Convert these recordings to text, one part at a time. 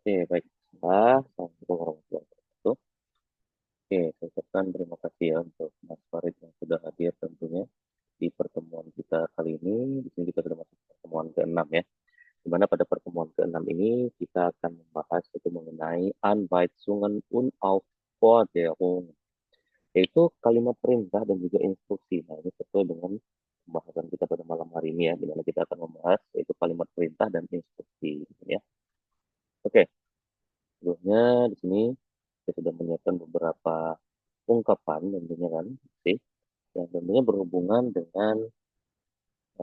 Oke, baik. Assalamualaikum warahmatullahi wabarakatuh. Oke, saya ucapkan terima kasih ya untuk Mas Farid yang sudah hadir tentunya di pertemuan kita kali ini. Di sini kita sudah masuk pertemuan ke-6 ya. Di mana pada pertemuan ke-6 ini kita akan membahas itu mengenai Anweisungen und Aufforderung, yaitu kalimat perintah dan juga instruksi. Nah, ini sesuai dengan pembahasan kita pada malam hari ini ya, di mana kita akan membahas yaitu kalimat perintah dan instruksi ya. Oke, sebelumnya di sini saya sudah menyiapkan beberapa ungkapan tentunya kan, sih, yang tentunya berhubungan dengan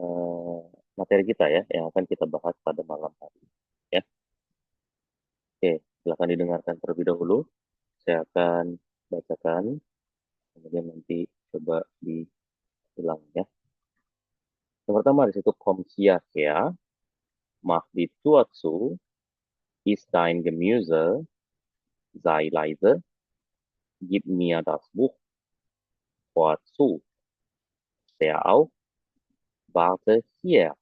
eh, materi kita ya, yang akan kita bahas pada malam hari ini, ya. Oke, silakan didengarkan terlebih dahulu. Saya akan bacakan, kemudian nanti coba diulang ya. Yang pertama di situ Komsia ya, mach die Tür zu, ist dein Gemüse, sei leise, gib mir das Buch vorzu, steh auf, warte hier.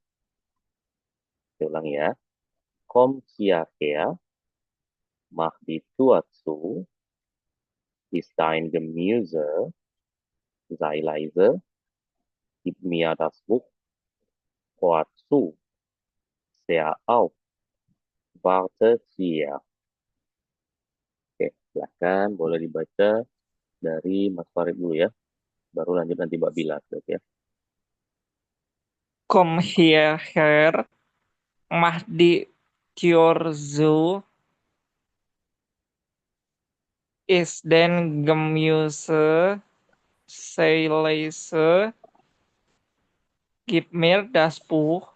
Saya ulang ya. Komm hierher, mach die Tür zu, ist dein Gemüse, sei leise, gib mir das Buch vorzu, steh auf, warte hier. Oke, silakan boleh dibaca dari Mas Farid dulu ya. Baru lanjut nanti Mbak Bila, ya. Komm hierher, mach die Tür zu, ist dein Gemüse, sei leise, gib mir das Buch,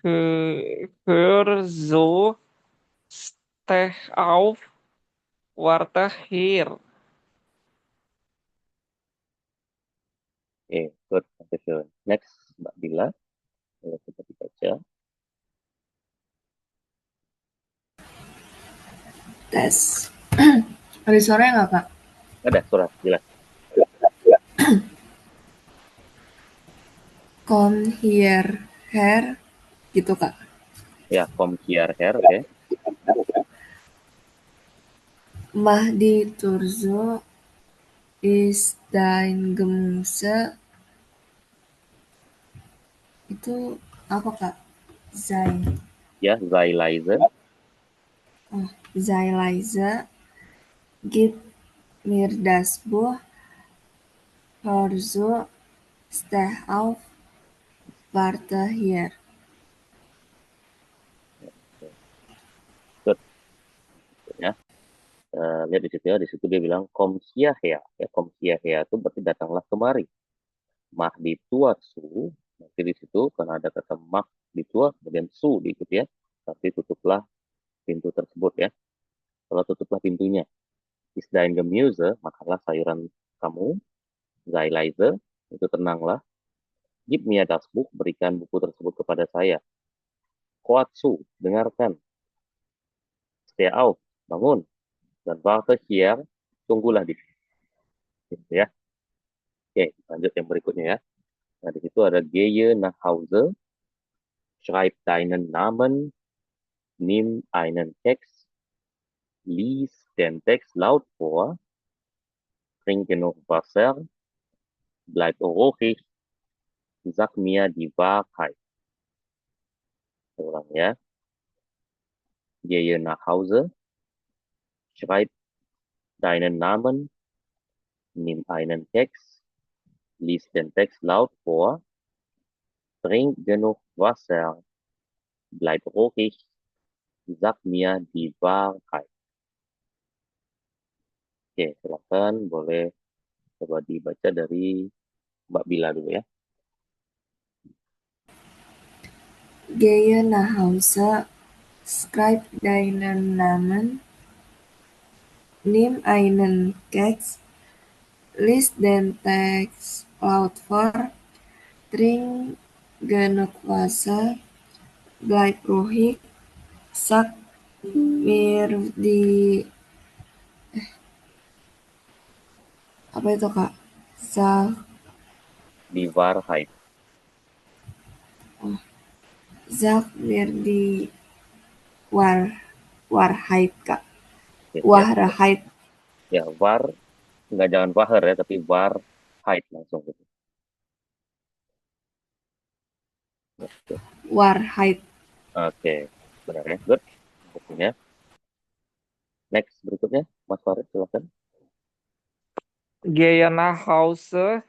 hör zu, steh auf, warte hier. Oke, good. Dankeschön. Next, Mbak Bila, boleh kita dibaca. Tes. Ada suara nggak, Kak? Ada surat, jelas. Come here, here, gitu, Kak. Ya, komm hierher, oke. Mach die Tür zu, ist dein Gemüse. Itu apa, Kak? Sei. Ya, sei leise, Oh, sei leise. Gib mir das Buch. Hör zu, steh auf, warte hier. good. Ya. Lihat di situ ya, di situ dia bilang komm hierher. Ya, komm hierher itu berarti datanglah kemari. Mach die Tür zu, nanti di situ karena ada kata mach di Tür, kemudian su diikuti ya. Tapi tutuplah pintu tersebut ya. Kalau tutuplah pintunya. Ist dein Gemüse, makanlah sayuran kamu. Sei leise, itu tenanglah. Gib mir das Buch, berikan buku tersebut kepada saya. Koatsu, dengarkan. Steh auf, bangun. Dan warte hier, tunggulah di sini. Gitu ya. Oke, lanjut yang berikutnya ya. Nah, di situ ada gehe nach Hause, schreib deinen Namen, nimm einen Text, lies den Text laut vor, trink genug Wasser, bleib ruhig, sag mir die Wahrheit. Saya ulang ya. Gehe nach Hause, schreib deinen Namen, nimm einen Text, lies den Text laut vor, trink genug Wasser, bleib ruhig, sag mir die Wahrheit. Oke, silakan boleh coba dibaca dari Mbak Bila dulu ya. Gehe nach Hause, schreib deinen Namen, nimm einen Keks, lies den Text laut vor, trink genug Wasser, bleib ruhig, sag mir die, apa itu, Kak? Sag, Die Wahrheit. oh, sag mir die Wahrheit. Warheit, Kak. Ya, siap. Wahrheit. Ya, war, nggak jangan Wahar ya, tapi Warheit langsung gitu. Ya, oke. Warheit. Oke, benar ya, good. Buktinya. Next, berikutnya, Mas Farid, silakan. Gehen nach Hause,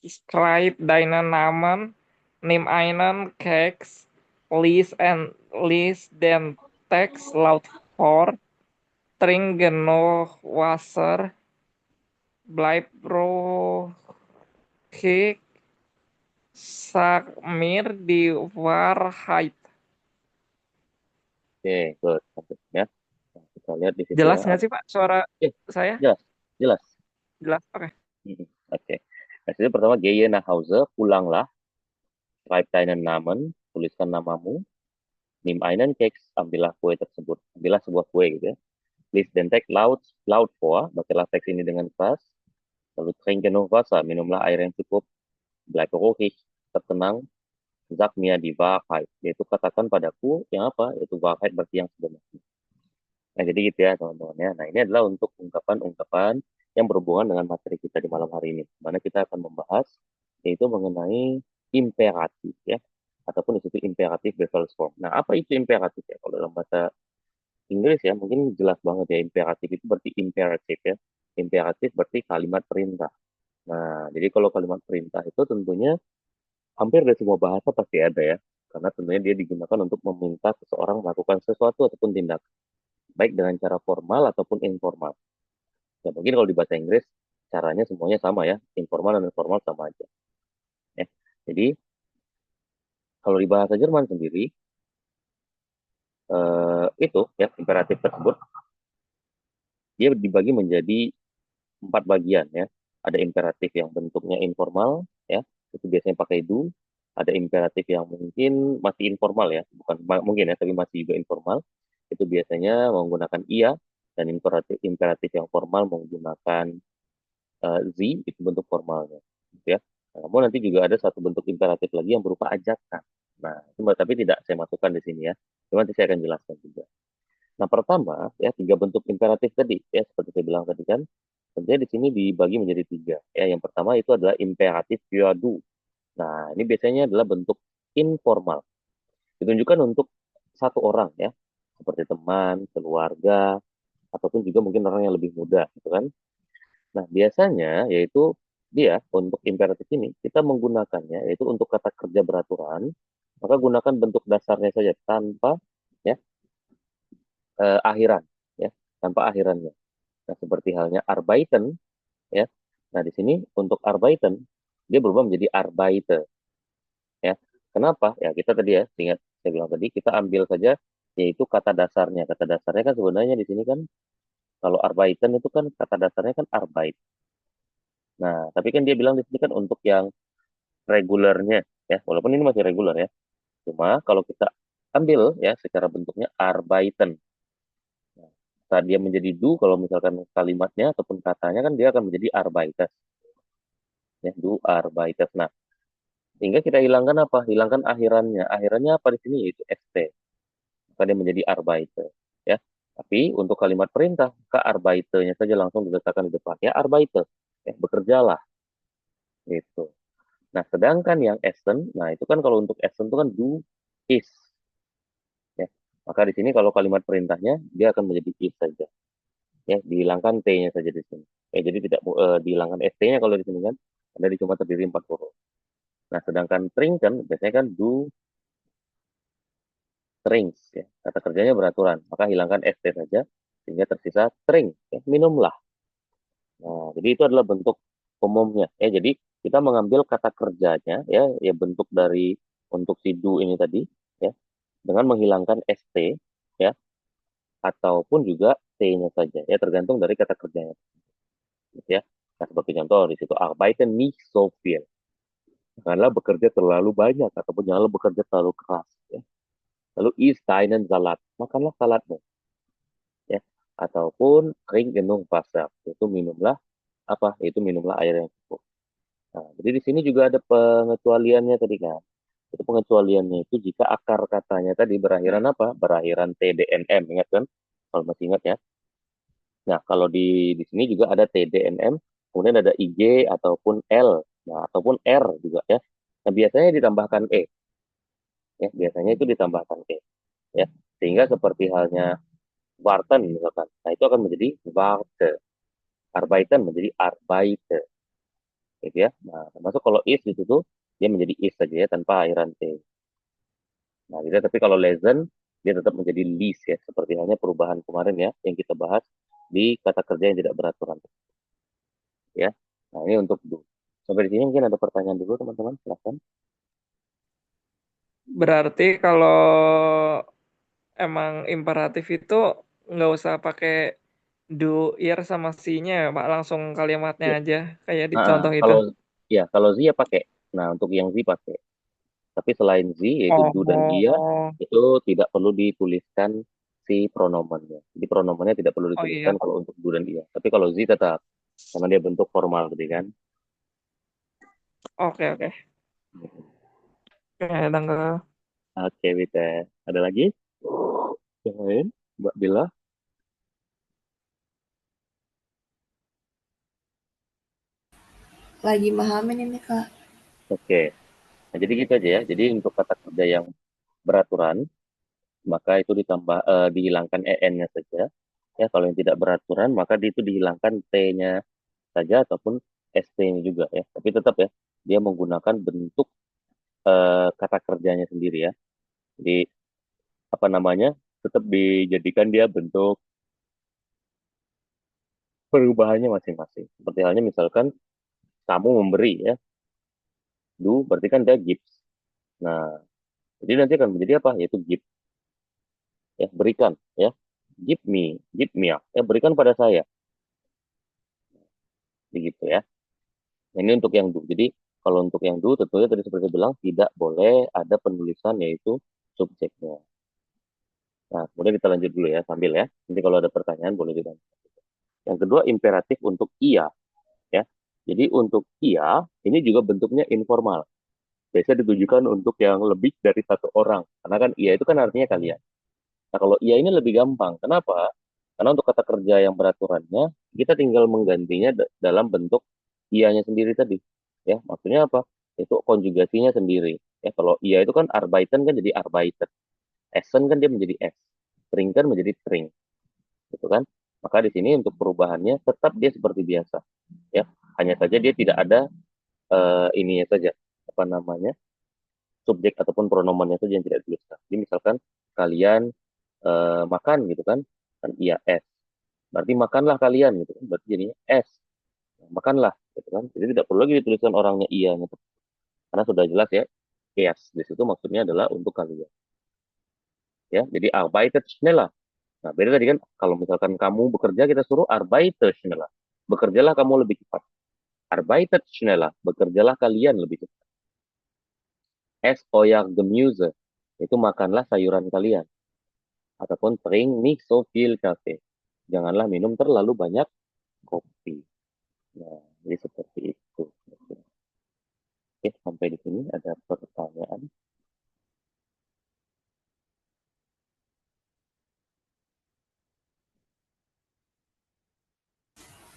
schreibt deinen Namen, nimm einen Keks, lies den Text laut vor, trink genug Wasser, bleib ruhig, sag mir die Wahrheit. Oke, good. Lanjut ya. Nah, kita lihat di situ Jelas ya. nggak sih Pak suara Eh, saya? jelas, jelas. Jelas, oke. Oke. Nah, situ pertama, gehe nach Hause, pulanglah, schreib deinen Namen, tuliskan namamu, nimm einen Keks, ambillah kue tersebut, ambillah sebuah kue gitu ya. Lies den Text laut vor, bacalah teks ini dengan keras, lalu trink genug Wasser, minumlah air yang cukup, bleib ruhig, tetap tenang, sag mir die Wahrheit, yaitu katakan padaku yang apa, yaitu Wahrheit berarti yang sebenarnya. Nah, jadi gitu ya teman-teman ya. Nah, ini adalah untuk ungkapan-ungkapan yang berhubungan dengan materi kita di malam hari ini. Mana kita akan membahas yaitu mengenai imperatif ya, ataupun di situ imperatif reverse form. Nah, apa itu imperatif ya? Kalau dalam bahasa Inggris ya, mungkin jelas banget ya, imperatif itu berarti imperatif ya. Imperatif berarti kalimat perintah. Nah, jadi kalau kalimat perintah itu tentunya hampir dari semua bahasa pasti ada ya. Karena tentunya dia digunakan untuk meminta seseorang melakukan sesuatu ataupun tindakan baik dengan cara formal ataupun informal. Ya mungkin kalau di bahasa Inggris caranya semuanya sama ya, informal dan informal sama aja. Ya. Jadi kalau di bahasa Jerman sendiri itu ya imperatif tersebut dia dibagi menjadi 4 bagian ya. Ada imperatif yang bentuknya informal ya, itu biasanya pakai do. Ada imperatif yang mungkin masih informal ya, bukan mungkin ya, tapi masih juga informal. Itu biasanya menggunakan ia dan imperatif imperatif yang formal menggunakan Z itu bentuk formalnya, gitu ya. Nah, namun nanti juga ada satu bentuk imperatif lagi yang berupa ajakan. Nah, cuma tapi tidak saya masukkan di sini ya. Cuma nanti saya akan jelaskan juga. Nah, pertama ya 3 bentuk imperatif tadi ya seperti saya bilang tadi kan, tentunya di sini dibagi menjadi 3. Ya, yang pertama itu adalah imperatif do. Nah, ini biasanya adalah bentuk informal. Ditunjukkan untuk satu orang ya, seperti teman, keluarga, ataupun juga mungkin orang yang lebih muda, gitu kan. Nah, biasanya yaitu dia untuk imperatif ini kita menggunakannya yaitu untuk kata kerja beraturan, maka gunakan bentuk dasarnya saja tanpa ya akhiran ya, tanpa akhirannya. Nah, seperti halnya arbeiten ya. Nah, di sini untuk arbeiten dia berubah menjadi arbeite ya. Kenapa? Ya, kita tadi ya, ingat saya bilang tadi kita ambil saja yaitu kata dasarnya. Kata dasarnya kan sebenarnya di sini kan kalau arbeiten itu kan kata dasarnya kan arbeit. Nah, tapi kan dia bilang di sini kan untuk yang regulernya ya, walaupun ini masih reguler ya. Cuma kalau kita ambil ya secara bentuknya arbeiten. Nah, saat dia menjadi do, kalau misalkan kalimatnya ataupun katanya kan dia akan menjadi arbeites ya, do arbeites. Nah, sehingga kita hilangkan apa? Hilangkan akhirannya. Akhirannya apa di sini yaitu st. Maka dia menjadi arbeite ya. Tapi untuk kalimat perintah, ke arbeite-nya saja langsung diletakkan di depan. Ya arbeite, ya bekerjalah gitu. Nah, sedangkan yang Essen, nah itu kan kalau untuk Essen itu kan do is. Ya. Maka di sini kalau kalimat perintahnya dia akan menjadi is saja. Ya, dihilangkan t-nya saja di sini. Jadi tidak dihilangkan st-nya kalau di sini kan, ada di cuma terdiri 4 huruf. Nah, sedangkan tring kan biasanya kan do trings ya. Kata kerjanya beraturan, maka hilangkan st saja sehingga tersisa tring ya, minumlah. Nah, jadi itu adalah bentuk umumnya ya. Jadi kita mengambil kata kerjanya ya, ya bentuk dari untuk si do ini tadi ya dengan menghilangkan st ya ataupun juga t-nya saja ya tergantung dari kata kerjanya gitu ya. Nah, sebagai contoh di situ arbeiten nicht so viel. Janganlah bekerja terlalu banyak ataupun janganlah bekerja terlalu keras ya. Lalu is deinen Salat, makanlah salatmu ya. Ataupun trink genug Wasser, itu minumlah apa? Itu minumlah air yang cukup. Nah, jadi di sini juga ada pengecualiannya tadi kan. Itu pengecualiannya itu jika akar katanya tadi berakhiran apa? Berakhiran tdnm, ingat kan? kalau masih ingat ya. Nah, kalau di sini juga ada TDNM, kemudian ada IG ataupun L, nah ataupun R juga ya. Nah, biasanya ditambahkan E, ya biasanya itu ditambahkan E, ya. Sehingga seperti halnya Warten misalkan, nah itu akan menjadi Warte, Arbeiten menjadi Arbeite, gitu ya. Nah, termasuk kalau is di situ dia menjadi is saja ya tanpa akhiran T. Nah, gitu ya. Tapi kalau lesen dia tetap menjadi list ya, seperti halnya perubahan kemarin ya yang kita bahas di kata kerja yang tidak beraturan ya. Nah, ini untuk do. Sampai di sini mungkin ada pertanyaan dulu teman-teman, silakan. Berarti kalau emang imperatif itu nggak usah pakai do, ir sama si-nya ya, Pak. Langsung kalimatnya Ya. aja kayak di Nah, contoh itu. kalau ya kalau Z ya pakai. Nah, untuk yang Z pakai. Tapi selain Z yaitu do dan ia Oh, itu tidak perlu dituliskan si pronomennya. Jadi pronomennya tidak perlu oh iya. dituliskan kalau untuk do dan ia. Tapi kalau Z tetap karena dia bentuk formal gitu kan. Oke, oke. Oke, tanggal. Oke, Wita. Ada lagi? Yang lain? Mbak Bila? Lagi pahamin ini, Kak. Oke. Nah, jadi gitu aja ya. Jadi untuk kata kerja yang beraturan, maka itu dihilangkan en-nya saja. Ya, kalau yang tidak beraturan, maka itu dihilangkan t-nya saja ataupun st-nya juga ya. Tapi tetap ya, dia menggunakan bentuk kata kerjanya sendiri ya. Jadi apa namanya? Tetap dijadikan dia bentuk perubahannya masing-masing. Seperti halnya misalkan kamu memberi ya, do berarti kan dia gives. Nah, jadi nanti akan menjadi apa? Yaitu give ya, berikan ya. Give me ya, berikan pada saya. Begitu ya. Nah, ini untuk yang do. Jadi kalau untuk yang do tentunya tadi seperti bilang tidak boleh ada penulisan yaitu subjeknya. Nah, kemudian kita lanjut dulu ya sambil ya. Nanti kalau ada pertanyaan boleh ditanya. Yang kedua imperatif untuk ia ya. Jadi untuk ia ini juga bentuknya informal. Biasanya ditujukan untuk yang lebih dari satu orang. Karena kan ia itu kan artinya kalian. Nah, kalau ia ini lebih gampang. Kenapa? Karena untuk kata kerja yang beraturannya, kita tinggal menggantinya dalam bentuk ianya sendiri tadi. Ya, maksudnya apa? Itu konjugasinya sendiri. Ya, kalau ia itu kan arbeiten kan jadi arbeiter. Essen kan dia menjadi es. Trinken menjadi trink. Gitu kan? Maka di sini untuk perubahannya tetap dia seperti biasa. Ya, hanya saja dia tidak ada ininya saja. Apa namanya? Subjek ataupun pronomennya saja yang tidak dituliskan. Jadi misalkan kalian makan gitu kan, kan iya es. Berarti makanlah kalian gitu kan, berarti jadinya es. Makanlah gitu kan. Jadi tidak perlu lagi dituliskan orangnya iya gitu. Karena sudah jelas ya, yes di situ maksudnya adalah untuk kalian. Ya, jadi arbeitet schneller. Nah, beda tadi kan kalau misalkan kamu bekerja kita suruh arbeitet schneller. Bekerjalah kamu lebih cepat. Arbeitet schneller, bekerjalah kalian lebih cepat. Es euer Gemüse, itu makanlah sayuran kalian. Ataupun trink nicht so viel Kaffee. Janganlah minum terlalu banyak kopi. Nah, jadi seperti itu. Oke, sampai di sini ada pertanyaan.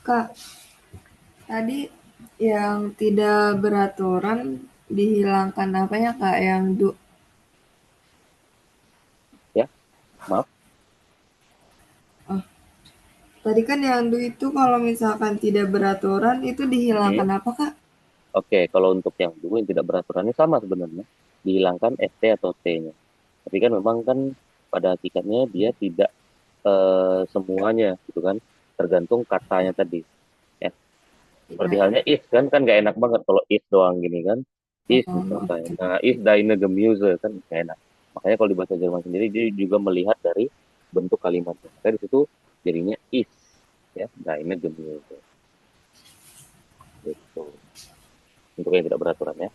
Kak, tadi yang tidak beraturan dihilangkan apanya, Kak? Yang du. Ya, maaf. Oh, tadi kan yang du itu kalau misalkan tidak beraturan itu Hmm. dihilangkan apa, Kak? Oke, kalau untuk yang dulu yang tidak beraturannya sama sebenarnya. Dihilangkan ST atau T-nya. Tapi kan memang kan pada hakikatnya dia tidak semuanya gitu kan. Tergantung katanya tadi. Ya, seperti Iya. halnya is kan kan nggak enak banget kalau is doang gini kan. Is Oh, misalkan. oke. Nah, is deine Gemüse kan nggak enak. Makanya kalau di bahasa Jerman sendiri dia juga melihat dari bentuk kalimatnya. Makanya di situ jadinya is ya, deine Gemüse. Gitu. Untuk yang tidak beraturan ya.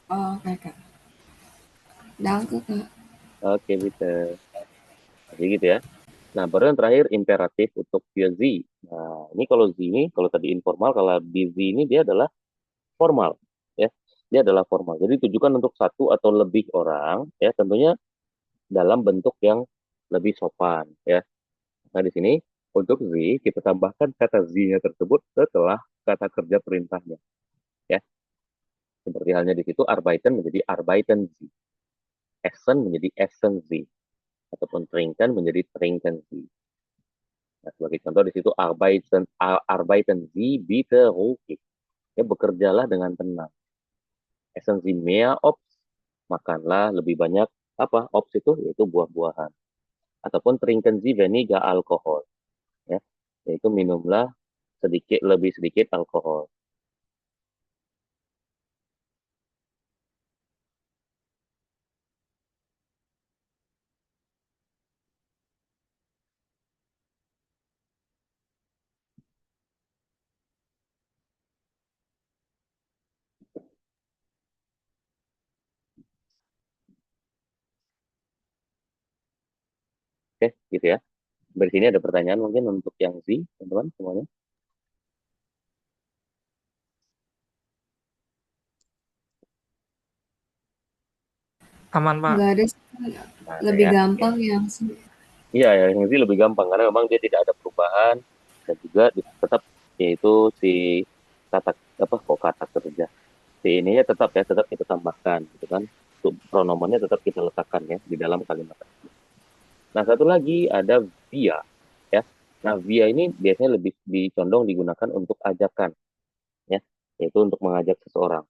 Oh, oke, Kak. Danke, Kak. Oke, bisa. Jadi gitu ya. Nah, baru yang terakhir imperatif untuk via Z. Nah, ini kalau Z ini, kalau tadi informal, kalau di Z ini dia adalah formal. Ya, dia adalah formal. Jadi tujukan untuk satu atau lebih orang, ya tentunya dalam bentuk yang lebih sopan ya. Nah, di sini untuk Z kita tambahkan kata Z-nya tersebut setelah kata kerja perintahnya ya. Seperti halnya di situ arbeiten menjadi arbeiten Sie, essen menjadi essen Sie, ataupun trinken menjadi trinken Sie. Nah, sebagai contoh di situ arbeiten Sie bitte ruhig. Ya, bekerjalah dengan tenang. Essen Sie mehr Obst, makanlah lebih banyak apa? Obst itu yaitu buah-buahan. Ataupun trinken Sie weniger Alkohol, ya. Yaitu minumlah lebih sedikit alkohol. Oke, gitu ya. Dari sini ada pertanyaan mungkin untuk yang Z, teman-teman semuanya. Aman, Pak. Nggak ada sih, Nah, ada lebih ya. Oke. gampang yang sih. Iya, yang Z lebih gampang karena memang dia tidak ada perubahan dan juga tetap yaitu si kata apa kok kata kerja. Si ininya tetap ya, tetap kita tambahkan gitu kan. Untuk pronomennya tetap kita letakkan ya di dalam kalimat. Nah, satu lagi ada via ya. Nah, via ini biasanya lebih dicondong digunakan untuk ajakan ya, yaitu untuk mengajak seseorang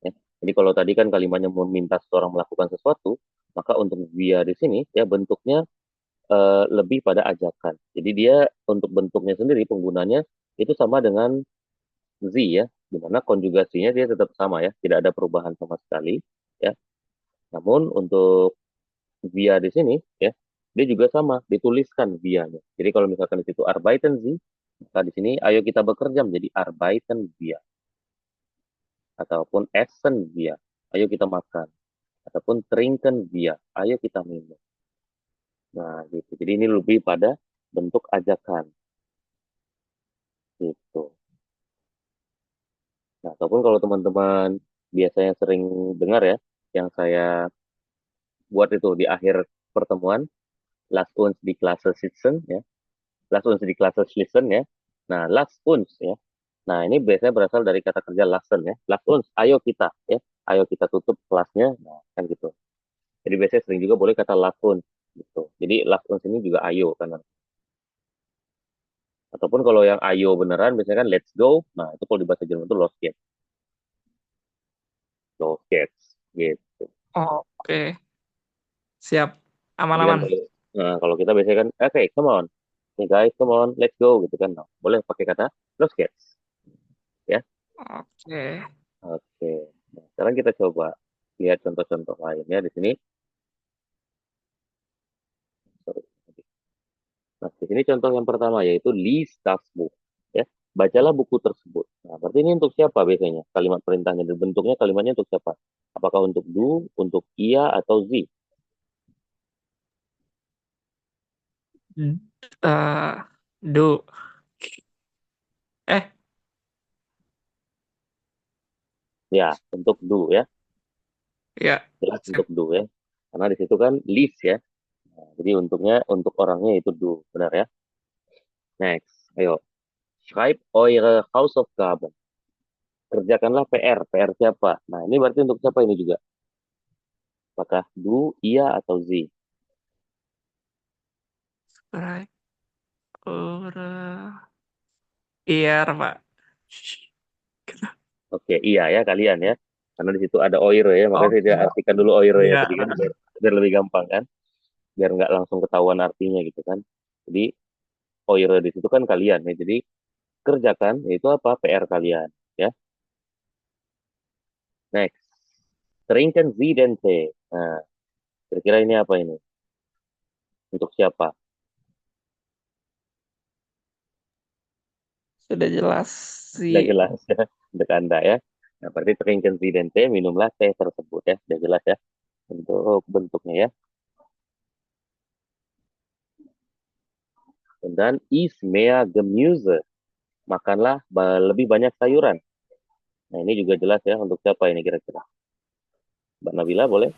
ya. Jadi kalau tadi kan kalimatnya meminta seseorang melakukan sesuatu, maka untuk via di sini ya bentuknya lebih pada ajakan. Jadi dia untuk bentuknya sendiri penggunanya itu sama dengan Z ya, di mana konjugasinya dia tetap sama ya, tidak ada perubahan sama sekali ya. Namun untuk via di sini ya, dia juga sama, dituliskan vianya. Jadi kalau misalkan di situ arbeiten Sie, maka di sini ayo kita bekerja menjadi arbeiten wir ataupun essen wir, ayo kita makan ataupun trinken wir, ayo kita minum. Nah, gitu. Jadi ini lebih pada bentuk ajakan gitu. Nah, ataupun kalau teman-teman biasanya sering dengar ya, yang saya buat itu di akhir pertemuan, last uns di Klasse sitzen ya, last uns di Klasse schließen ya. Nah, last uns ya. Nah, ini biasanya berasal dari kata kerja lassen ya. Last uns, ayo kita ya. Ayo kita tutup kelasnya. Nah, kan gitu. Jadi biasanya sering juga boleh kata last uns gitu. Jadi last uns ini juga ayo kan. Ataupun kalau yang ayo beneran biasanya kan let's go. Nah, itu kalau di bahasa Jerman itu los geht's. Los geht's gitu. Oke, siap. Jadi kan Aman-aman. kalau kita biasanya kan, oke, come on. Hey guys, come on, let's go gitu kan. Nah, boleh pakai kata los geht's ya. Oke. Oke. Nah, sekarang kita coba lihat contoh-contoh lainnya di sini. Sorry. Nah, di sini contoh yang pertama yaitu lies das Buch. Ya, bacalah buku tersebut. Nah, berarti ini untuk siapa biasanya? Kalimat perintahnya dan bentuknya kalimatnya untuk siapa? Apakah untuk du, untuk ia atau zi? Eh, do. Eh, Ya, untuk du ya. ya. Jelas Sip. untuk du ya. Karena di situ kan lies ya. Nah, jadi untuk orangnya itu du, benar ya? Next, ayo. Schreib eure Hausaufgaben. Kerjakanlah PR. PR siapa? Nah, ini berarti untuk siapa ini juga? Apakah du, ia, atau zi? Right. Ora. Iya, Pak. Oke, iya ya kalian ya. Karena di situ ada oire ya, makanya Oke. saya artikan dulu oire ya Iya. tadi kan biar lebih gampang kan, biar nggak langsung ketahuan artinya gitu kan. Jadi oire di situ kan kalian ya. Jadi kerjakan itu apa PR kalian ya. Next, trinken Sie den Tee. Nah, kira-kira ini apa ini? Untuk siapa? Sudah jelas Udah sih. jelas ya, untuk Anda ya. Nah, berarti trinken Sie den Tee, minumlah teh tersebut ya. Udah jelas ya untuk bentuknya ya. Dan is mehr Gemüse. Makanlah lebih banyak sayuran. Nah, ini juga jelas ya untuk siapa ini kira-kira. Mbak Nabila boleh?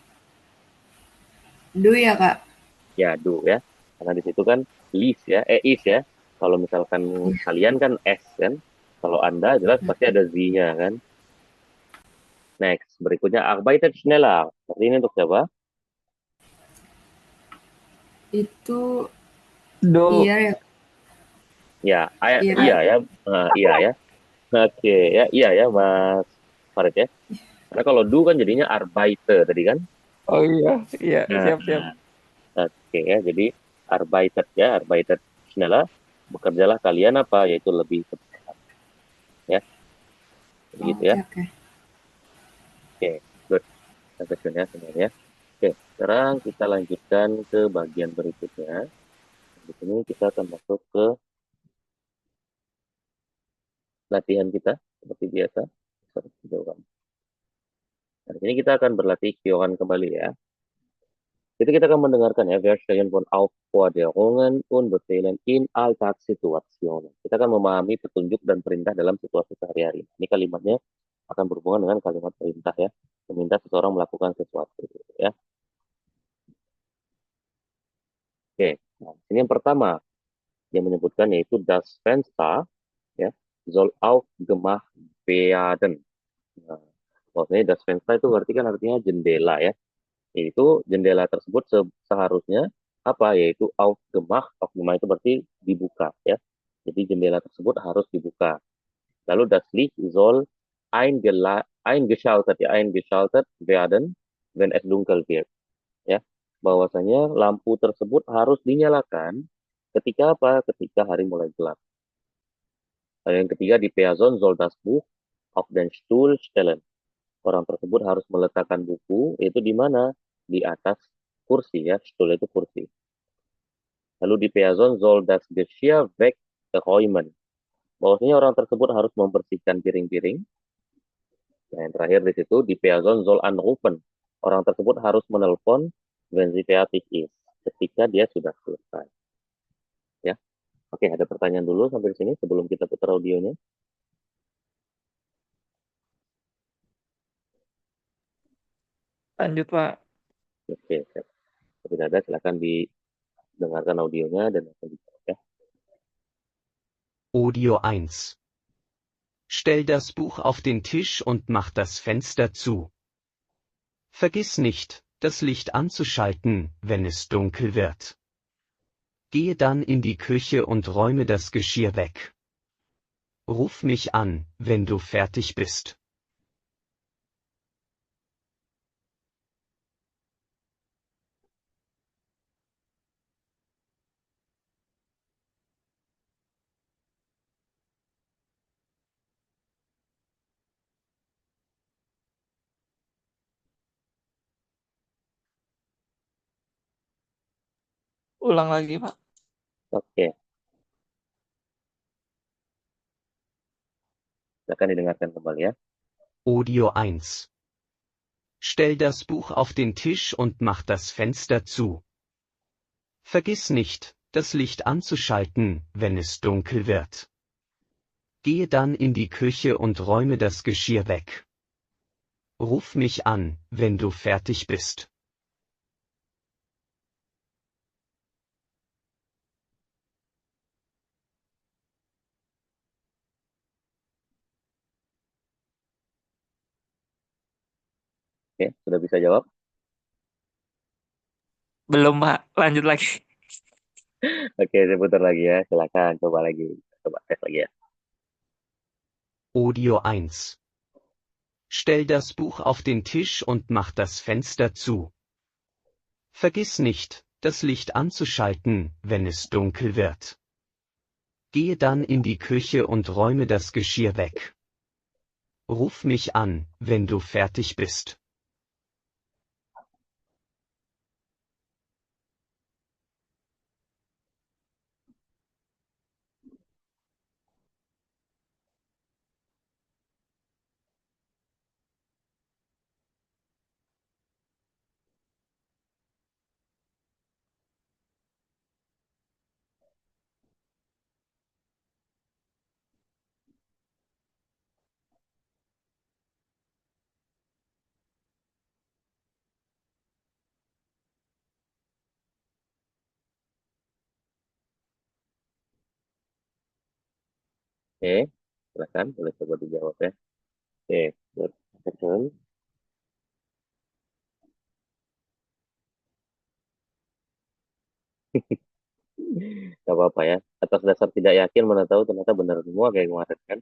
Do ya, Kak? Ya, do ya. Karena di situ kan is ya, is ya. Kalau misalkan kalian kan s kan. Kalau Anda jelas pasti ada z-nya kan. Next, berikutnya arbeitet schneller. Berarti ini untuk siapa? Itu Do. iya ya, Ya, iya Ira. ya. Iya ya. Oke, ya iya ya Mas Farid ya. Karena kalau do kan jadinya arbeite tadi kan. Oh iya, iya, Nah, siap-siap. oke ya. Jadi arbeitet ya, arbeitet schneller. Bekerjalah kalian apa? Yaitu lebih cepat ya. Begitu ya. Oke, oke. Oke, good. Sampai ya semuanya. Oke, sekarang kita lanjutkan ke bagian berikutnya. Di sini kita akan masuk ke latihan kita seperti biasa. Seperti jawaban. Nah, di sini kita akan berlatih kiokan kembali ya. Jadi kita akan mendengarkan ya, wir stellen von Aufforderungen und Befehlen in Alltagssituationen. Kita akan memahami petunjuk dan perintah dalam situasi sehari-hari. Ini kalimatnya akan berhubungan dengan kalimat perintah ya, meminta seseorang melakukan sesuatu ya. Oke, nah, ini yang pertama yang menyebutkan yaitu das Fenster ya, soll aufgemacht werden. Nah, maksudnya das Fenster itu berarti kan artinya jendela ya. Yaitu jendela tersebut seharusnya apa? Yaitu aufgemacht itu berarti dibuka ya. Jadi jendela tersebut harus dibuka. Lalu das Licht soll eingeschaltet ya, eingeschaltet werden, wenn es dunkel wird ya. Bahwasanya lampu tersebut harus dinyalakan ketika apa? Ketika hari mulai gelap. Lalu yang ketiga di Peazon soll das Buch auf den Stuhl stellen. Orang tersebut harus meletakkan buku, itu di mana? Di atas kursi ya, Stuhl itu kursi. Lalu di Peazon soll das Geschirr wegräumen. Bahwasanya orang tersebut harus membersihkan piring-piring. Nah, yang terakhir di situ, di Peazon soll anrufen. Orang tersebut harus menelpon wenn sie fertig ist, ketika dia sudah selesai. Ya, oke, ada pertanyaan dulu sampai sini sebelum kita putar audionya. Lanjut, Pak. Oke, tidak ada, silakan didengarkan audionya dan akan dijawab ya. Audio 1. Stell das Buch auf den Tisch und mach das Fenster zu. Vergiss nicht, das Licht anzuschalten, wenn es dunkel wird. Gehe dann in die Küche und räume das Geschirr weg. Ruf mich an, wenn du fertig bist. Ulang lagi, Pak. Oke, silakan didengarkan kembali ya. Audio 1. Stell das Buch auf den Tisch und mach das Fenster zu. Vergiss nicht, das Licht anzuschalten, wenn es dunkel wird. Gehe dann in die Küche und räume das Geschirr weg. Ruf mich an, wenn du fertig bist. Oke, sudah bisa jawab? Belum, Pak. Lanjut lagi. Oke, saya putar lagi ya. Silakan coba lagi. Coba tes lagi ya. Audio 1. Stell das Buch auf den Tisch und mach das Fenster zu. Vergiss nicht, das Licht anzuschalten, wenn es dunkel wird. Gehe dann in die Küche und räume das Geschirr weg. Ruf mich an, wenn du fertig bist. Silakan, boleh coba dijawab ya. Oke, good. Second. Gak apa-apa ya. Atas dasar tidak yakin, mana tahu ternyata benar semua kayak kemarin kan.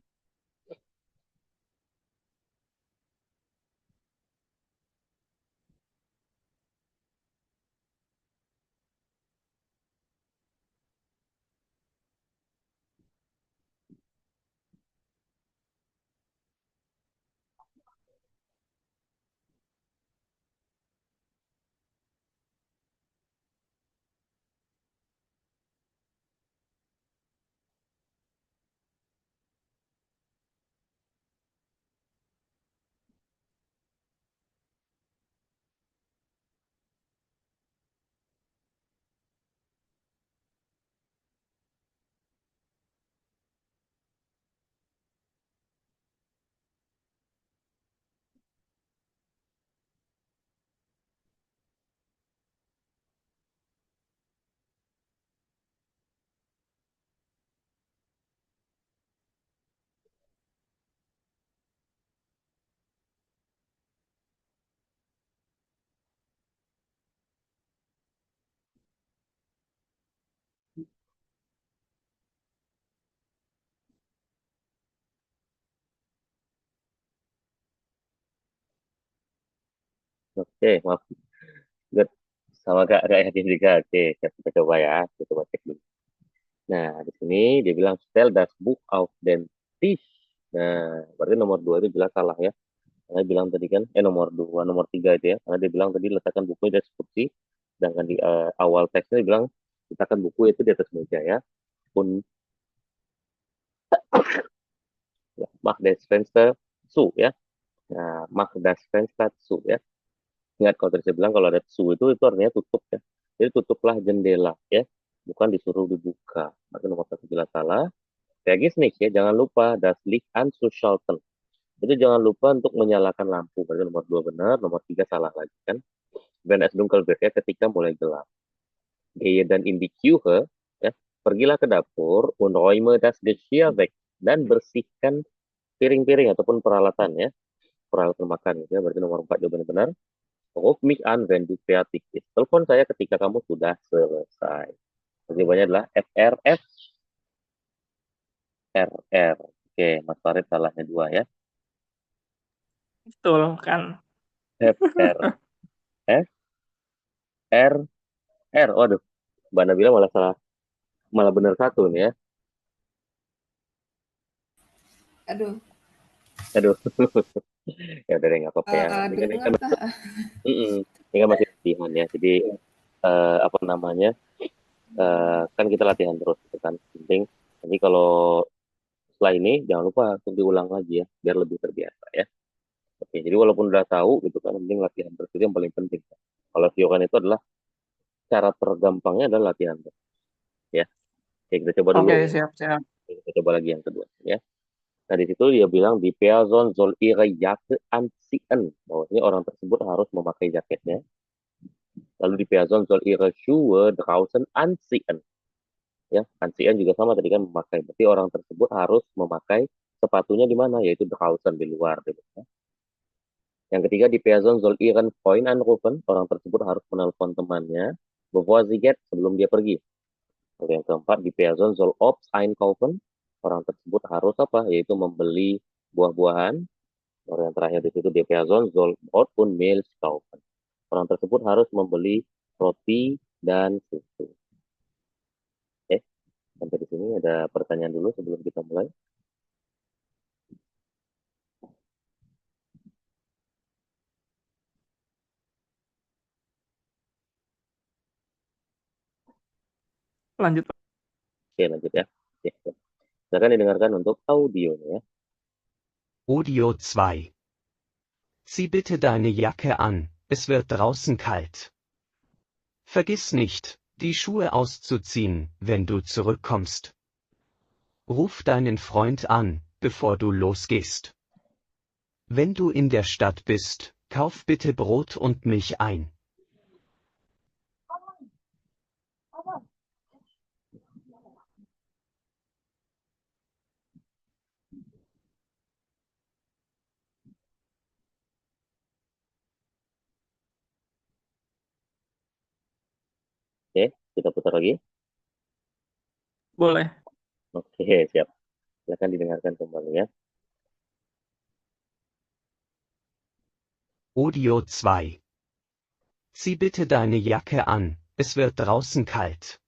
Oke, maaf. Good. Sama gak yakin juga. Oke, kita coba ya. Kita coba cek dulu. Nah, di sini dia bilang stell das Buch auf den Tisch. Nah, berarti nomor 2 itu jelas salah ya. Karena bilang tadi kan, nomor 2, nomor 3 itu ya. Karena dia bilang tadi letakkan buku di atas kursi. Sedangkan di awal teksnya dia bilang letakkan buku itu di atas meja ya. Pun ya, mach das Fenster zu ya. Nah, mach das Fenster zu ya. Ingat kalau tadi saya bilang kalau ada zu itu artinya tutup ya. Jadi tutuplah jendela ya. Bukan disuruh dibuka. Maka nomor 1 jelas salah. Vergiss nicht ya, jangan lupa das Licht anzuschalten. Itu jangan lupa untuk menyalakan lampu. Berarti nomor 2 benar, nomor 3 salah lagi kan. Wenn es dunkel wird ya, ketika mulai gelap. Gehe dan in die Küche, ya, pergilah ke dapur, und räume das Geschirr weg. Dan bersihkan piring-piring ataupun peralatan ya. Peralatan makan gitu ya. Berarti nomor 4 jawabannya benar. Ruf mich an, wenn du fertig bist. Telepon saya ketika kamu sudah selesai. Jawabannya adalah FRF. RR. Oke, Mas Farid salahnya 2 ya. Betul kan? FR. F, R, R. Waduh, Mbak Nabila malah salah, malah benar 1 nih ya. Aduh, Aduh, ya udah deh nggak apa-apa ya. Ini dengar kan, tak? ini kan masih latihan ya. Jadi apa namanya? Kan kita latihan terus gitu kan. Penting. Jadi kalau setelah ini jangan lupa untuk diulang lagi ya, biar lebih terbiasa ya. Oke, jadi walaupun udah tahu gitu kan, penting latihan terus itu yang paling penting. Kalau Viokan itu adalah cara tergampangnya adalah latihan terus ya. Oke, kita coba dulu. Oke, siap-siap. Kita coba lagi yang kedua ya. Nah, di situ dia bilang di Person soll ihre Jacke anziehen. Bahwasanya orang tersebut harus memakai jaketnya. Lalu di Person soll ihre Schuhe draußen anziehen. Ya, anziehen juga sama tadi kan memakai. Berarti orang tersebut harus memakai sepatunya di mana? Yaitu draußen di luar. Gitu, ya. Yang ketiga di Person soll ihren Freund anrufen. Orang tersebut harus menelpon temannya. Bevor sie geht, sebelum dia pergi. Lalu yang keempat di Person soll Obst einkaufen. Orang tersebut harus apa? Yaitu membeli buah-buahan. Lalu yang terakhir di situ die Person soll Brot und Milch kaufen. Orang tersebut harus membeli roti dan susu. Oke, sampai di sini ada pertanyaan dulu sebelum kita mulai. Lanjut. Oke, lanjut ya. Oke. Silakan didengarkan untuk audionya ya. Audio 2. Zieh bitte deine Jacke an, es wird draußen kalt. Vergiss nicht, die Schuhe auszuziehen, wenn du zurückkommst. Ruf deinen Freund an, bevor du losgehst. Wenn du in der Stadt bist, kauf bitte Brot und Milch ein. Kita putar lagi. Boleh. Oke, siap. Silakan didengarkan kembali ya. Audio 2. Zieh bitte deine Jacke an, es wird draußen kalt.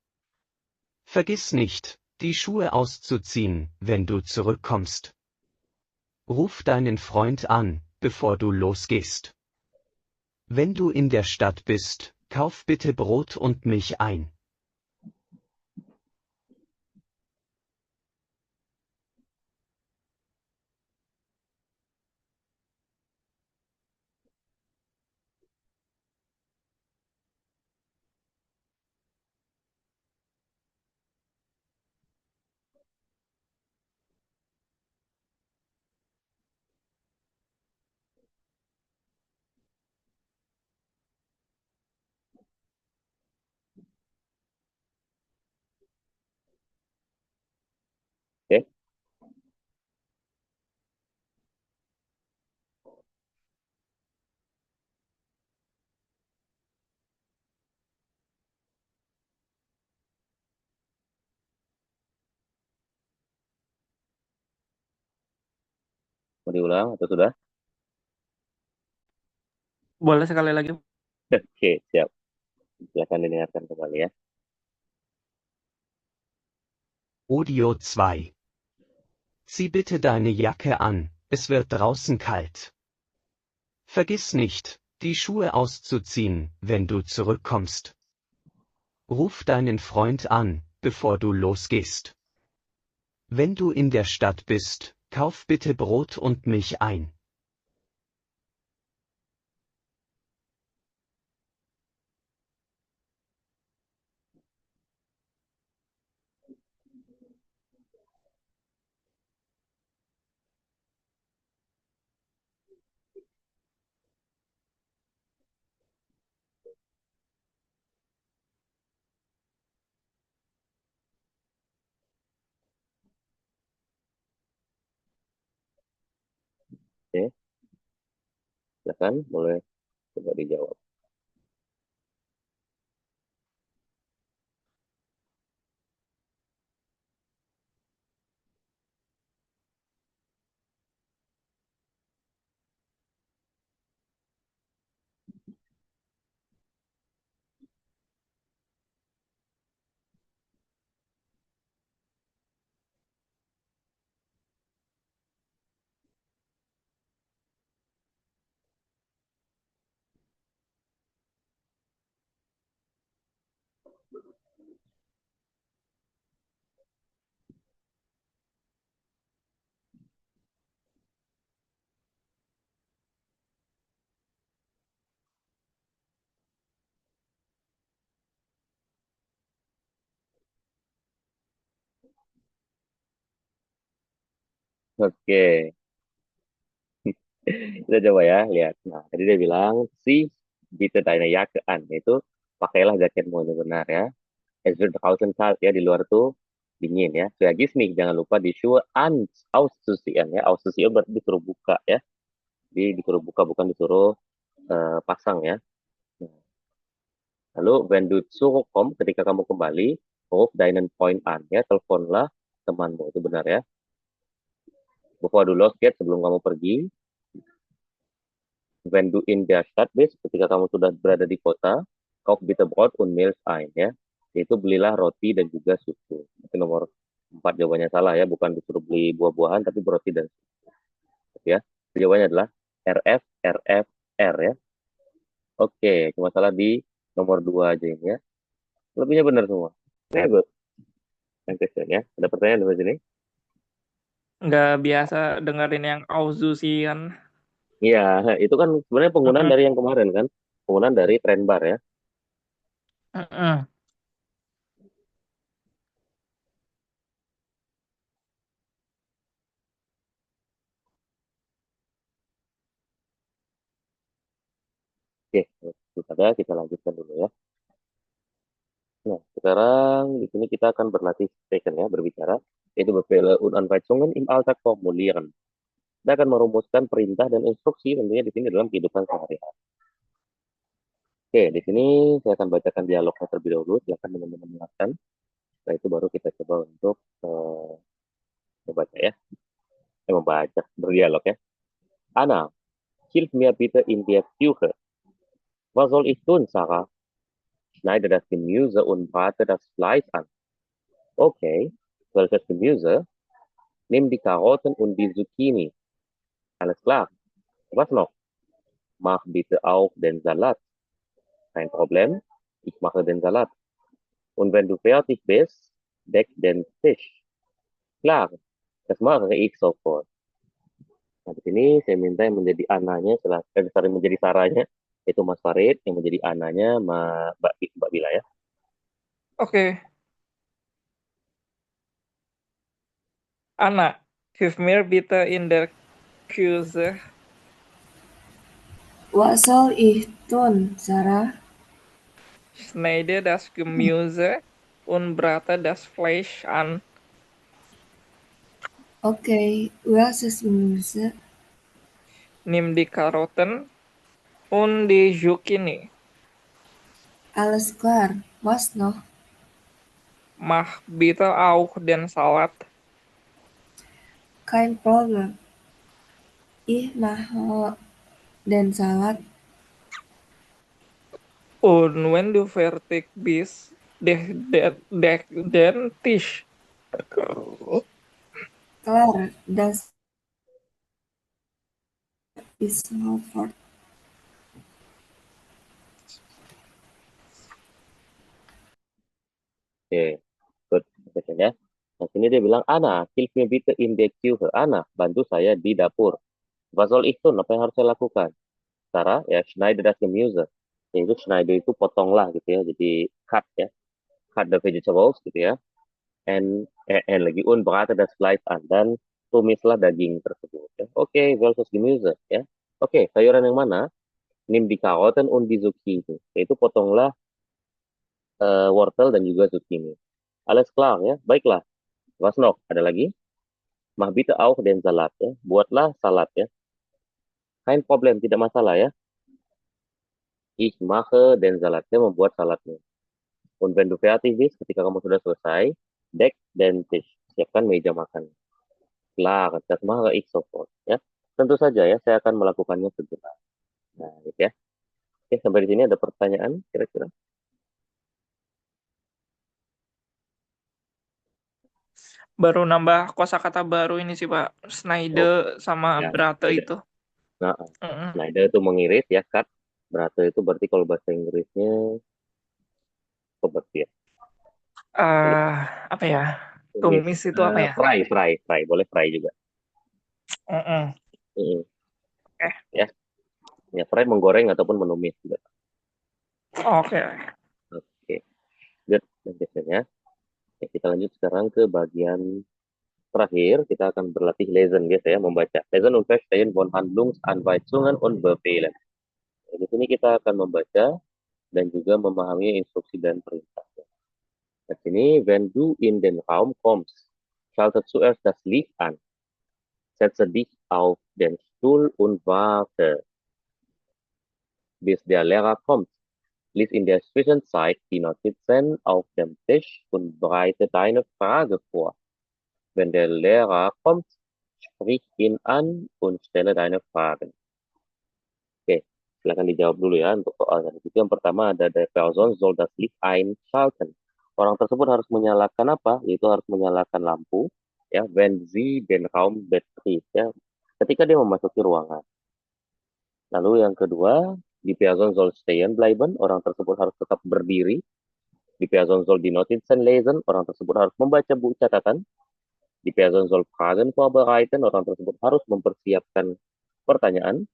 Vergiss nicht, die Schuhe auszuziehen, wenn du zurückkommst. Ruf deinen Freund an, bevor du losgehst. Wenn du in der Stadt bist, kauf bitte Brot und Milch ein. Oke, mau diulang atau sudah? Boleh sekali lagi. Oke, siap. Silakan didengarkan kembali ya. Audio 2. Zieh bitte deine Jacke an, es wird draußen kalt. Vergiss nicht, die Schuhe auszuziehen, wenn du zurückkommst. Ruf deinen Freund an, bevor du losgehst. Wenn du in der Stadt bist, kauf bitte Brot und Milch ein. Oke, silakan boleh coba dijawab. Oke, kita coba ya, lihat. Nah, tadi dia bilang, si bitte deine Jacke an. Itu pakailah jaketmu, ini benar ya. Es wird draußen kalt ya, di luar tuh dingin ya. Vergiss nicht, jangan lupa di Schuhe an, auszuziehen ya. Auszuziehen berarti disuruh buka ya. Jadi disuruh buka, bukan disuruh pasang ya. Nah, lalu, wenn du zurückkommst, ketika kamu kembali, ruf deinen Freund an ya. Teleponlah temanmu, itu benar ya. Bevor du losgehst, sebelum kamu pergi. When du in der Stadt bist, ketika kamu sudah berada di kota, kauf bitte Brot und Milch ein ya. Yaitu belilah roti dan juga susu. Itu nomor 4 jawabannya salah ya, bukan disuruh beli buah-buahan tapi roti dan susu ya. Jawabannya adalah RF RF R ya. Oke, cuma salah di nomor 2 aja ini ya. Lebihnya benar semua. Very good. Yang question ya. Ada pertanyaan di sini? Nggak biasa dengerin yang Auzusian. Iya, itu kan sebenarnya penggunaan dari yang kemarin kan. Penggunaan dari trend bar ya. Oke, kita lanjutkan dulu ya. Nah, sekarang di sini kita akan berlatih session ya, berbicara. Yaitu Befehle und Anweisungen im Alltag formulieren. Kita akan merumuskan perintah dan instruksi tentunya di sini dalam kehidupan sehari-hari. Oke, di sini saya akan bacakan dialognya terlebih dahulu. Silakan teman-teman dengarkan. Setelah itu baru kita coba untuk membaca ya. Membaca, berdialog ya. Anna, hilf mir bitte in der Küche. Was soll ich tun, Sarah? Schneide das Gemüse und brate das Fleisch an. Okay, welches Gemüse? Nimm die Karotten und die Zucchini. Alles klar. Was noch? Mach bitte auch den Salat. Kein Problem. Ich mache den Salat. Und wenn du fertig bist, deck den Tisch. Klar, das mache ich sofort. Nah, di sini saya minta yang menjadi ananya, sorry, menjadi saranya, itu Mas Farid, yang menjadi ananya Mbak Bila ya. Oke, Anna, hilf mir bitte in der Küche. Was soll ich tun, Sarah? Schneide das Gemüse und brate das Fleisch an. Okay, welches Gemüse? Nimm die Karotten und die Zucchini. Alles klar. Was noch? Mach bitte auch den Salat. Kein Problem. Ich mache den Salat. Und wenn du fertig bist, deck den Tisch. Klar, das ist sofort. Oke, good. Oke, ya. Nah, sini dia bilang, Ana, hilf mir bitte in der Küche. Ana, bantu saya di dapur. Was soll ich tun? Apa yang harus saya lakukan? Sarah, ya, schneide das Gemüse. Yaitu schneide itu potonglah gitu ya, jadi cut ya. Cut the vegetables gitu ya. And lagi brate das Fleisch an. Dan tumislah daging tersebut. Ya. Oke, welches Gemüse ya. Oke, sayuran yang mana? Nimm die Karotten und die Zucchini. Yaitu potonglah wortel dan juga zucchini. Alles klar ya, baiklah. Was noch? Ada lagi? Mach bitte auch den Salat ya. Buatlah salat ya. Kein Problem, tidak masalah ya. Ich mache den Salat. Saya membuat salatnya. Und wenn du fertig bist, ketika kamu sudah selesai, deck den Tisch. Siapkan meja makan. Klar, das mache ich sofort ya. Tentu saja ya, saya akan melakukannya segera. Nah, gitu ya. Oke, sampai di sini ada pertanyaan kira-kira? Baru nambah kosakata baru ini sih Pak. Oh, Schneide sama ya, brate beda. itu. Nah, Mm-mm. Schneider itu mengiris ya, cut. Berarti itu berarti kalau bahasa Inggrisnya apa berarti ya? Apa ya? Tumis, Tumis itu apa ya? fry, boleh fry juga. Mm-mm. Mm-mm. Eh, Ya, ya fry menggoreng ataupun menumis juga. oke. Oke, good. Dan biasanya, ya, kita lanjut sekarang ke bagian terakhir. Kita akan berlatih lesen guys ya, membaca. Lesen und Verstehen von Handlungsanweisungen und Befehlen. Di sini kita akan membaca dan juga memahami instruksi dan perintah. Di sini, wenn du in den Raum kommst, schalte zuerst das Licht an. Setze dich auf den Stuhl und warte, bis der Lehrer kommt. Lies in der Zwischenzeit die Notizen auf dem Tisch und bereite deine Frage vor. Wenn der Lehrer kommt, sprich ihn an und stelle deine Fragen. Oke, silakan dijawab dulu ya untuk soalnya. Itu yang pertama ada der Person soll das Licht einschalten. Orang tersebut harus menyalakan apa? Yaitu harus menyalakan lampu ya, wenn sie den Raum betritt ya, ketika dia memasuki ruangan. Lalu yang kedua, die Person soll stehen bleiben, orang tersebut harus tetap berdiri. Die Person soll die Notizen lesen, orang tersebut harus membaca buku catatan. Die Person soll Fragen vorbereiten, orang tersebut harus mempersiapkan pertanyaan.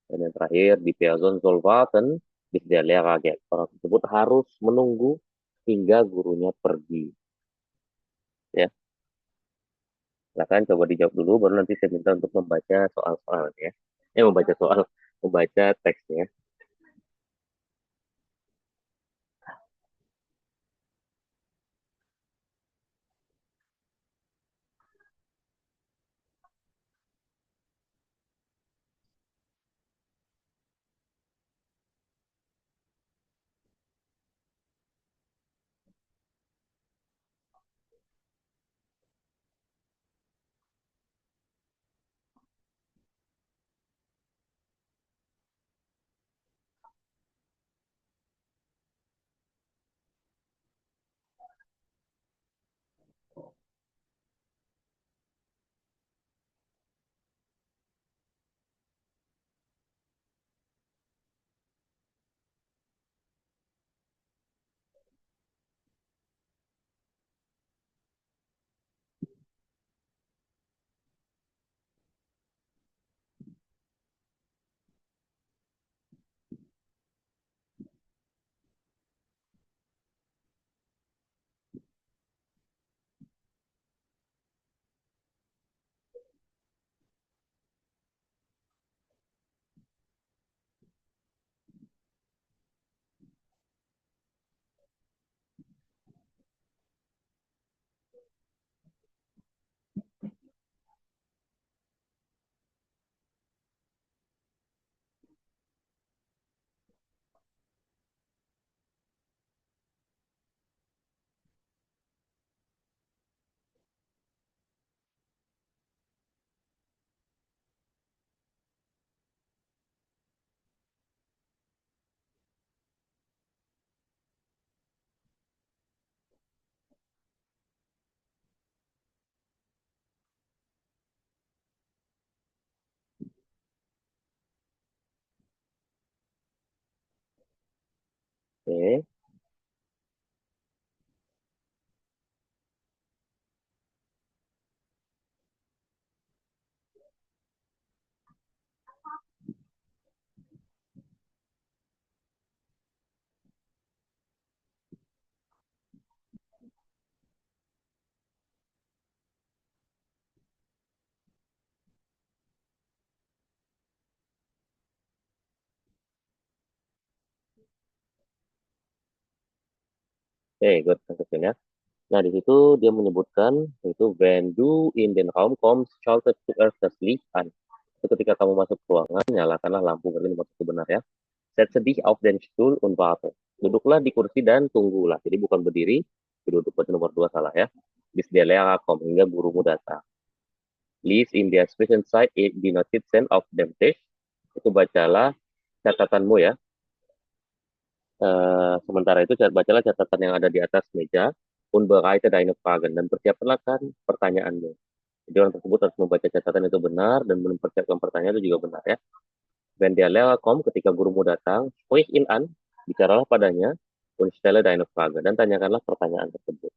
Dan yang terakhir, die Person soll warten, bis der Lehrer geht. Orang tersebut harus menunggu hingga gurunya pergi. Ya, silakan coba dijawab dulu, baru nanti saya minta untuk membaca soal-soal ya. Membaca soal, membaca teksnya. Oke. Oke, good. Lanjutin ya. Nah, di situ dia menyebutkan itu when du in den Raum kommst, schalte zuerst das Licht an. Itu ketika kamu masuk ke ruangan, nyalakanlah lampu. Berarti nomor satu benar ya. Setze dich auf den Stuhl und warte. Duduklah di kursi dan tunggulah. Jadi bukan berdiri, duduk. Berarti nomor dua salah ya. Bis der Lehrer kommt, hingga gurumu datang. Lies in der Zwischenzeit die Notizen auf dem Tisch. Itu bacalah catatanmu ya. Sementara itu bacalah catatan yang ada di atas meja. Und bereite deine Fragen. Dan persiapkanlah kan pertanyaanmu. Jadi orang tersebut harus membaca catatan itu benar dan mempersiapkan pertanyaan itu juga benar ya. Wenn der Lehrer kommt, ketika gurumu datang, sprich ihn an, bicaralah padanya, und stelle deine Frage, dan tanyakanlah pertanyaan tersebut.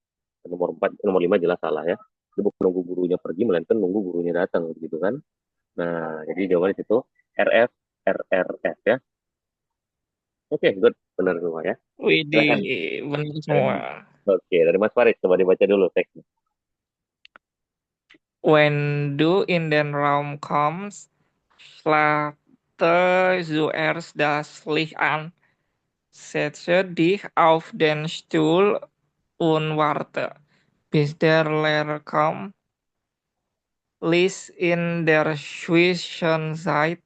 Nomor 4, nomor 5 jelas salah ya. Jadi bukan nunggu gurunya pergi, melainkan nunggu gurunya datang, gitu kan. Nah, jadi jawabannya itu RF, RRF ya. Oke, good. Benar semua ya. Silahkan. Widih, benar semua. Oke, dari Mas Farid, coba dibaca dulu teksnya. When du in den Raum kommst, schlachte zuerst das Licht an. Setze dich auf den Stuhl und warte, bis der Lehrer kommt. Lies in der Zwischenzeit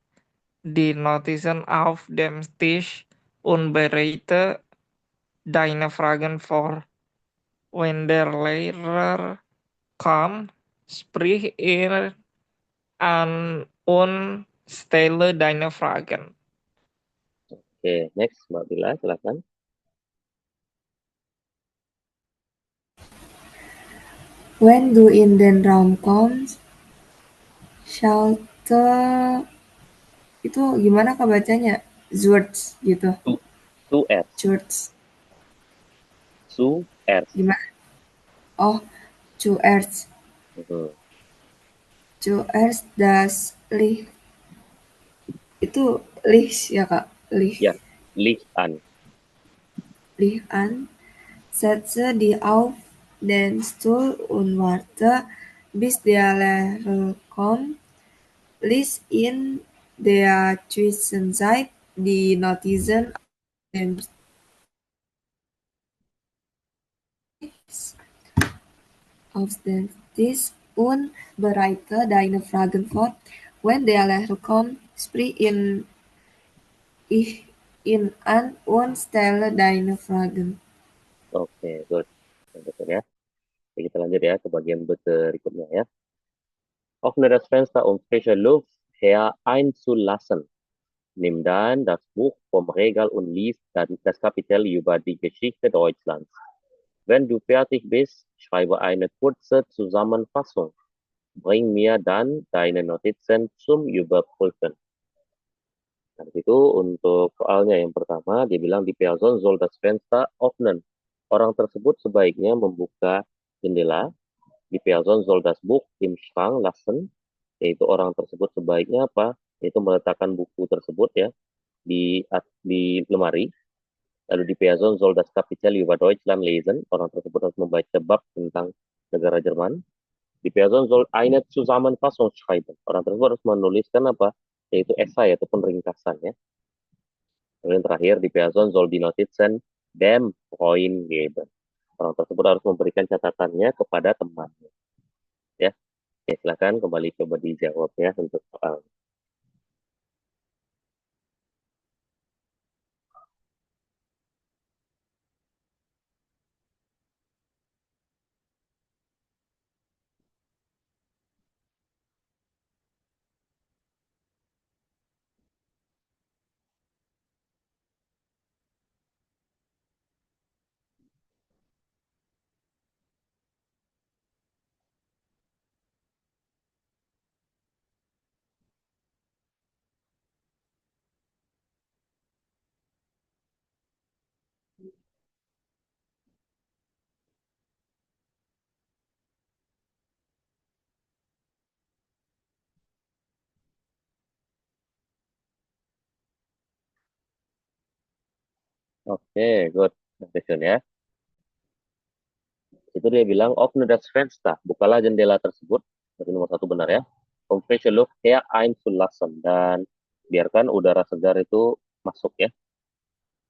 die Notizen auf dem Tisch und bereite deine Fragen vor. Wenn der Lehrer kommt, sprich ihn an und stelle deine Fragen. Oke, next Mbak Bila, silahkan. When du in den Raum kommst, schalte itu gimana Kak bacanya? Zuerst gitu. Zuerst, Zuerst. zuerst. Gimana? Oh, zuerst. Zuerst das Licht. Itu Licht ya Kak? Ya, Licht. Licht an. Licht an. Setze die auf den Stuhl und warte, bis der Lehrer kommt. Lies in der Zwischenzeit die Notizen auf dem Tisch und bereite deine Fragen vor. Wenn der Lehrer kommt, sprich ihn an und stelle deine Fragen. Oke, good. Betul ya. Oke, kita lanjut ya ke bagian berikutnya ya. Öffne das Fenster, um frische Luft hereinzulassen. Nimm dann das Buch vom Regal und lies dann das Kapitel über die Geschichte Deutschlands. Wenn du fertig bist, schreibe eine kurze Zusammenfassung. Bring mir dann deine Notizen zum Überprüfen. Nah, itu untuk soalnya yang pertama, dia bilang die Person soll das Fenster öffnen. Orang tersebut sebaiknya membuka jendela. Die Person soll das Buch im Schrank lassen. Yaitu orang tersebut sebaiknya apa? Yaitu meletakkan buku tersebut ya di lemari. Lalu die Person soll das Kapitel über Deutschland lesen. Orang tersebut harus membaca bab tentang negara Jerman. Die Person soll eine Zusammenfassung schreiben. Orang tersebut harus menuliskan apa? Yaitu esai ataupun ringkasan ya. Kemudian terakhir, die Person soll die Notizen dem Freund geben. Orang tersebut harus memberikan catatannya kepada temannya. Ya, oke, silakan kembali coba dijawab ya untuk soal. Oke, good. Question ya. Itu dia bilang, Öffne das Fenster. Bukalah jendela tersebut. Berarti nomor 1 benar ya. Um frische Luft einzulassen. Dan biarkan udara segar itu masuk ya.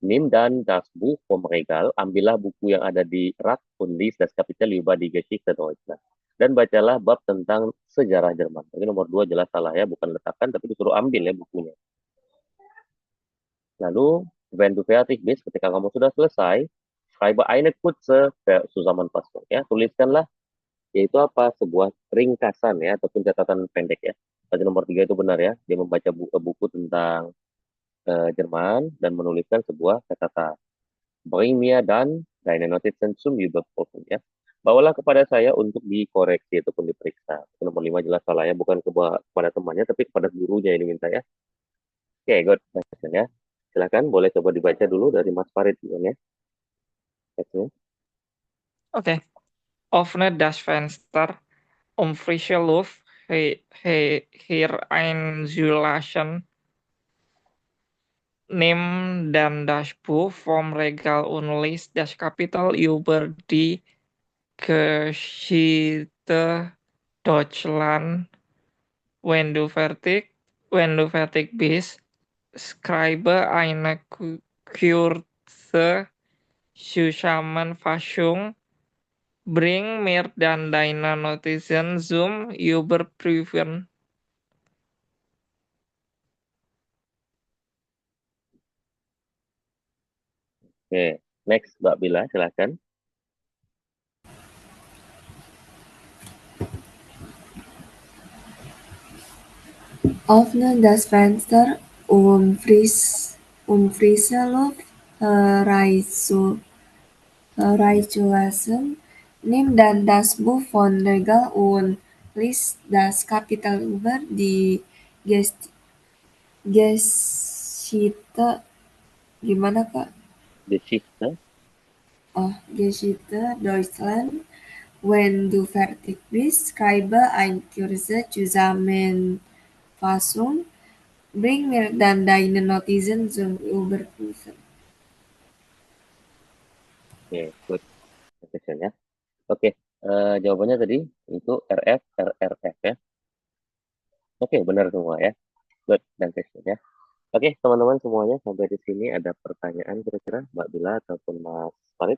Nimm dann das Buch vom Regal. Ambillah buku yang ada di rak und lies das Kapitel über die Geschichte Deutschland. Dan bacalah bab tentang sejarah Jerman. Jadi nomor 2 jelas salah ya. Bukan letakkan, tapi disuruh ambil ya bukunya. Lalu, wenn du fertig bist, ketika kamu sudah selesai, schreibe eine kurze Zusammenfassung ya. Tuliskanlah yaitu apa? Sebuah ringkasan ya ataupun catatan pendek ya. Tadi nomor 3 itu benar ya. Dia membaca buku tentang Jerman dan menuliskan sebuah catatan. Bring mir dann deine Notizen zum Überprüfen ya. Bawalah kepada saya untuk dikoreksi ataupun diperiksa. Itu nomor 5 jelas salah ya, bukan kepada temannya tapi kepada gurunya ini minta ya. Oke, good. Ya. Silakan boleh coba dibaca dulu dari Mas Farid ya. Teksnya. Oke. Öffne das Fenster, um frische Luft einzulassen. Nimm dann das Buch vom Regal und lies das Kapitel über die Geschichte Deutschland. Wenn du fertig bist, schreibe eine kurze Zusammenfassung. Bring mir dann deine Notizen zum Überprüfen. Oke, next Mbak Bila, silakan. Öffne das Fenster, frische Luft hereinzulassen. Nimm dann das Buch von Regal und lies das Kapitel über die Geschichte. Gimana Kak? Geschichte. Geschichte Deutschland. Wenn du fertig bist, schreibe eine kurze Zusammenfassung. Bring mir dann deine Notizen zum Überprüfen. Oke, good. Question ya. Oke, jawabannya tadi itu RF, RRF ya. Oke, benar semua ya. Good, dan question ya. Oke, teman-teman semuanya sampai di sini ada pertanyaan kira-kira Mbak Bila ataupun Mas Farid?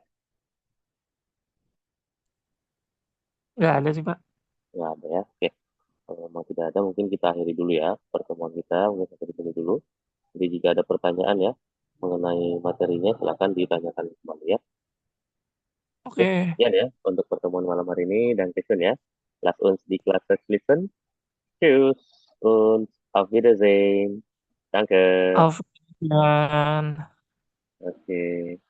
Nggak ada sih, Pak. Nggak ada ya. Oke, kalau memang tidak ada mungkin kita akhiri dulu ya pertemuan kita. Mungkin sampai di sini dulu. Jadi jika ada pertanyaan ya mengenai materinya silakan ditanyakan kembali ya. Oke, Oke. sekian ya untuk pertemuan malam hari ini dan question ya. Lass uns die Klasse schließen. Tschüss und auf Wiedersehen. Danke. Auf Wiedersehen. Oke.